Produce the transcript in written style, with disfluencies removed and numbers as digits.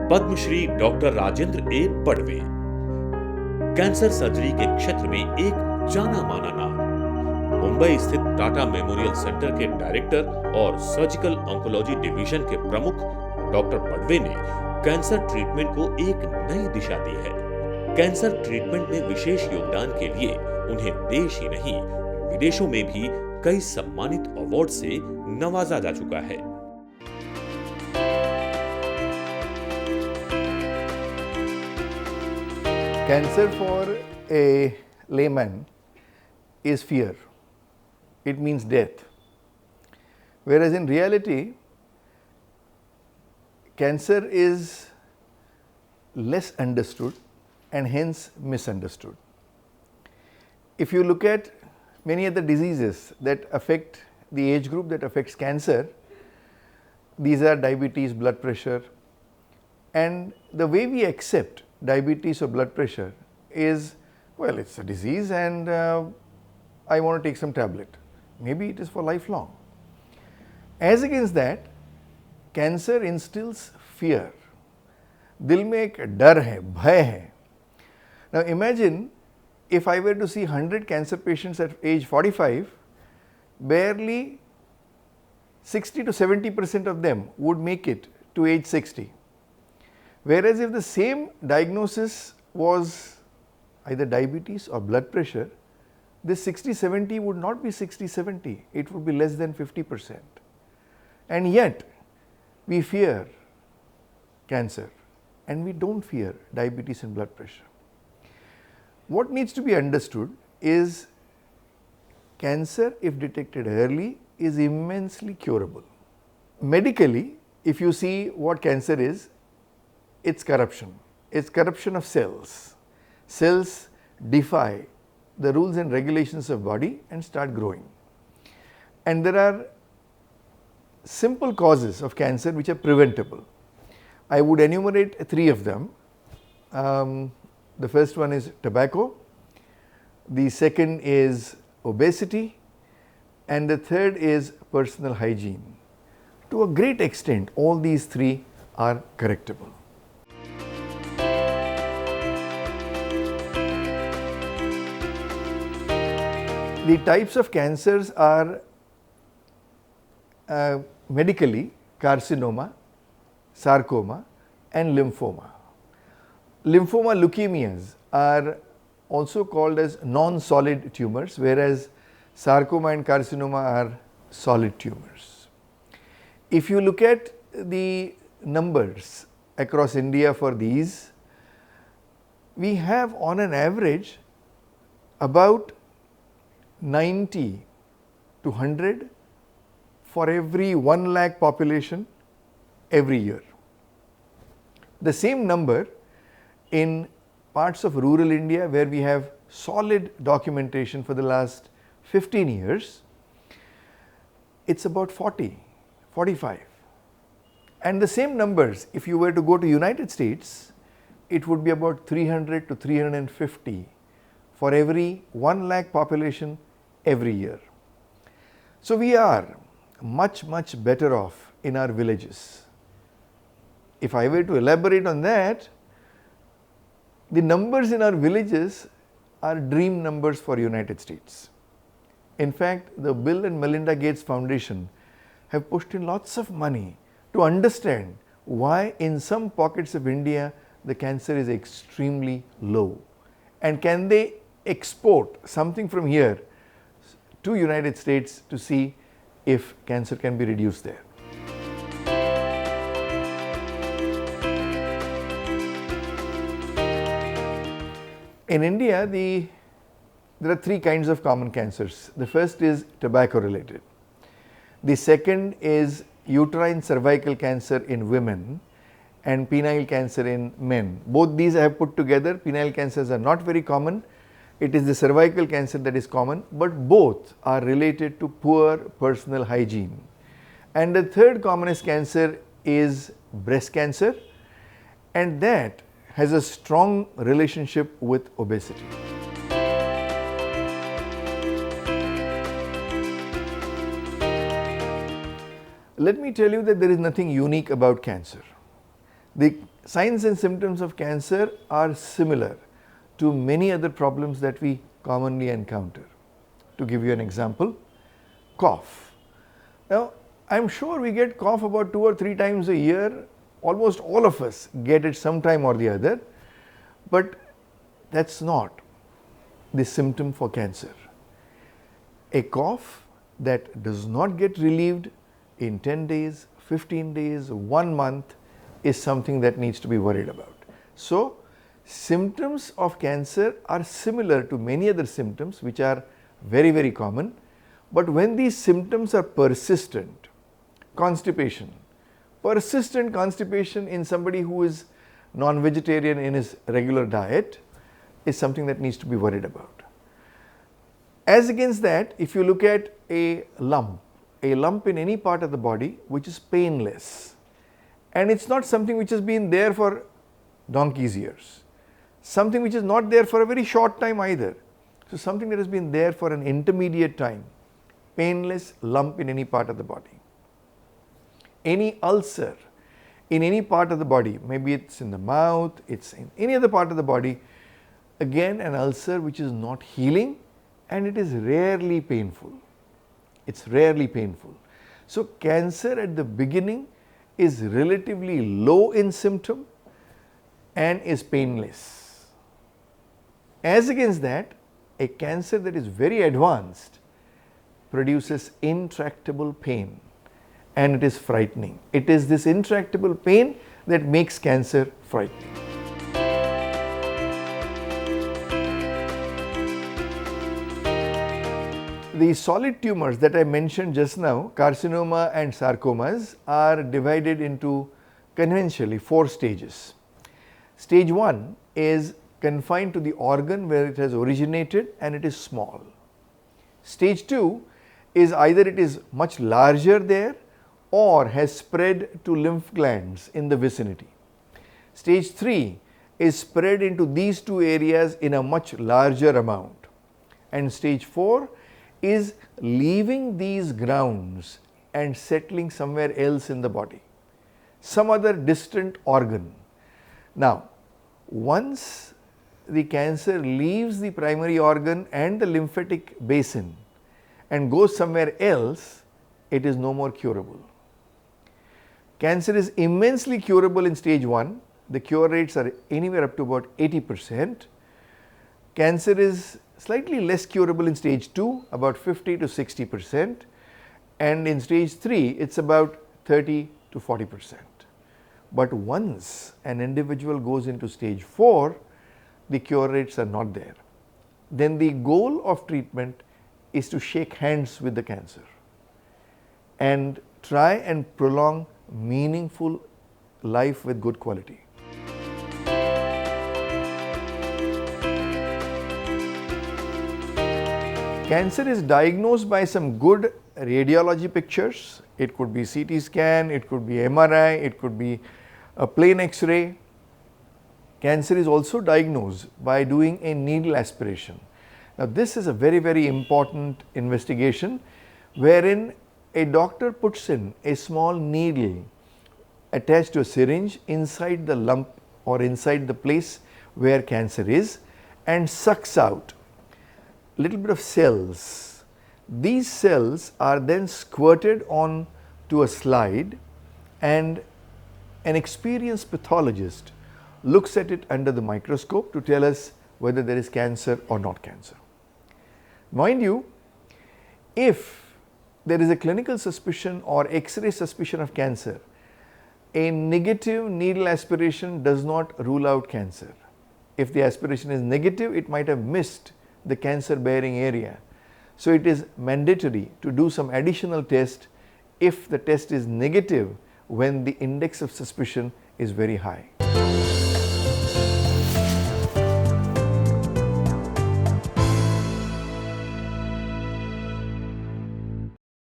Padmashri doctor Rajendra ए बड़वे, cancer surgery के क्षेत्र में एक जाना माना नाम। मुंबई स्थित टाटा मेमोरियल सेंटर के डायरेक्टर और सर्जिकल ऑन्कोलॉजी डिवीजन के प्रमुख डॉक्टर बड़वे ने कैंसर ट्रीटमेंट को एक नई दिशा दी है। कैंसर ट्रीटमेंट में विशेष योगदान के लिए उन्हें देश ही नहीं विदेशों में भी कई सम्मानित अवार्ड से नवाजा जा चुका है। Cancer for a layman is fear. It means death. Whereas in reality, cancer is less understood and hence misunderstood. If you look at many other diseases that affect the age group that affects cancer, these are diabetes, blood pressure, and the way we accept diabetes or blood pressure is, well, it's a disease and I want to take some tablet. Maybe it is for lifelong. As against that, cancer instills fear. दिल में एक डर है, भय है. Now imagine if I were to see 100 cancer patients at age 45, barely 60 to 70% of them would make it to age 60. Whereas if the same diagnosis was either diabetes or blood pressure, this 60-70 would not be 60-70, it would be less than 50%. And yet we fear cancer and we don't fear diabetes and blood pressure. What needs to be understood is cancer, if detected early, is immensely curable. Medically, if you see what cancer is, it's corruption. It's corruption of cells. Cells defy the rules and regulations of body and start growing. And there are simple causes of cancer which are preventable. I would enumerate 3 of them. The first one is tobacco, the second is obesity, and the third is personal hygiene. To a great extent, all these 3 are correctable. The types of cancers are medically carcinoma, sarcoma and lymphoma. Lymphoma leukemias are also called as non-solid tumors, whereas sarcoma and carcinoma are solid tumors. If you look at the numbers across India for these, we have on an average about 90 to 100 for every 1 lakh population every year. The same number in parts of rural India where we have solid documentation for the last 15 years, it's about 40, 45. And the same numbers, if you were to go to United States, it would be about 300 to 350 for every 1 lakh population every year. So we are much better off in our villages. If I were to elaborate on that, the numbers in our villages are dream numbers for United States. In fact, the Bill and Melinda Gates Foundation have pushed in lots of money to understand why in some pockets of India the cancer is extremely low, and can they export something from here to United States to see if cancer can be reduced there. In India, there are 3 kinds of common cancers. The first is tobacco related. The second is uterine cervical cancer in women and penile cancer in men. Both these I have put together. Penile cancers are not very common. It is the cervical cancer that is common, but both are related to poor personal hygiene. And the third commonest cancer is breast cancer, and that has a strong relationship with obesity. Let me tell you that there is nothing unique about cancer. The signs and symptoms of cancer are similar to many other problems that we commonly encounter. To give you an example, cough. Now, I am sure we get cough about 2 or 3 times a year. Almost all of us get it sometime or the other, but that is not the symptom for cancer. A cough that does not get relieved in 10 days, 15 days, 1 month is something that needs to be worried about. So, symptoms of cancer are similar to many other symptoms which are very, very common, but when these symptoms are persistent, persistent constipation in somebody who is non-vegetarian in his regular diet is something that needs to be worried about. As against that, if you look at a lump in any part of the body which is painless, and it is not something which has been there for donkey's years, something which is not there for a very short time either. So, something that has been there for an intermediate time, painless lump in any part of the body. Any ulcer in any part of the body, maybe it is in the mouth, it is in any other part of the body, again an ulcer which is not healing and it is rarely painful. It is rarely painful. So, cancer at the beginning is relatively low in symptom and is painless. As against that, a cancer that is very advanced produces intractable pain and it is frightening. It is this intractable pain that makes cancer frightening. The solid tumors that I mentioned just now, carcinoma and sarcomas, are divided into conventionally 4 stages. Stage 1 is confined to the organ where it has originated and it is small. Stage 2 is either it is much larger there or has spread to lymph glands in the vicinity. Stage 3 is spread into these 2 areas in a much larger amount, and stage 4 is leaving these grounds and settling somewhere else in the body, some other distant organ. Now, once the cancer leaves the primary organ and the lymphatic basin and goes somewhere else, it is no more curable. Cancer is immensely curable in stage 1. The cure rates are anywhere up to about 80%. Cancer is slightly less curable in stage 2, about 50 to 60%, and in stage 3 it is about 30 to 40%. But once an individual goes into stage 4, the cure rates are not there. Then the goal of treatment is to shake hands with the cancer and try and prolong meaningful life with good quality. Cancer is diagnosed by some good radiology pictures. It could be CT scan, it could be MRI, it could be a plain X-ray. Cancer is also diagnosed by doing a needle aspiration. Now, this is a very, very important investigation wherein a doctor puts in a small needle attached to a syringe inside the lump or inside the place where cancer is and sucks out a little bit of cells. These cells are then squirted on to a slide and an experienced pathologist looks at it under the microscope to tell us whether there is cancer or not cancer. Mind you, if there is a clinical suspicion or X-ray suspicion of cancer, a negative needle aspiration does not rule out cancer. If the aspiration is negative, it might have missed the cancer bearing area. So, it is mandatory to do some additional test if the test is negative when the index of suspicion is very high.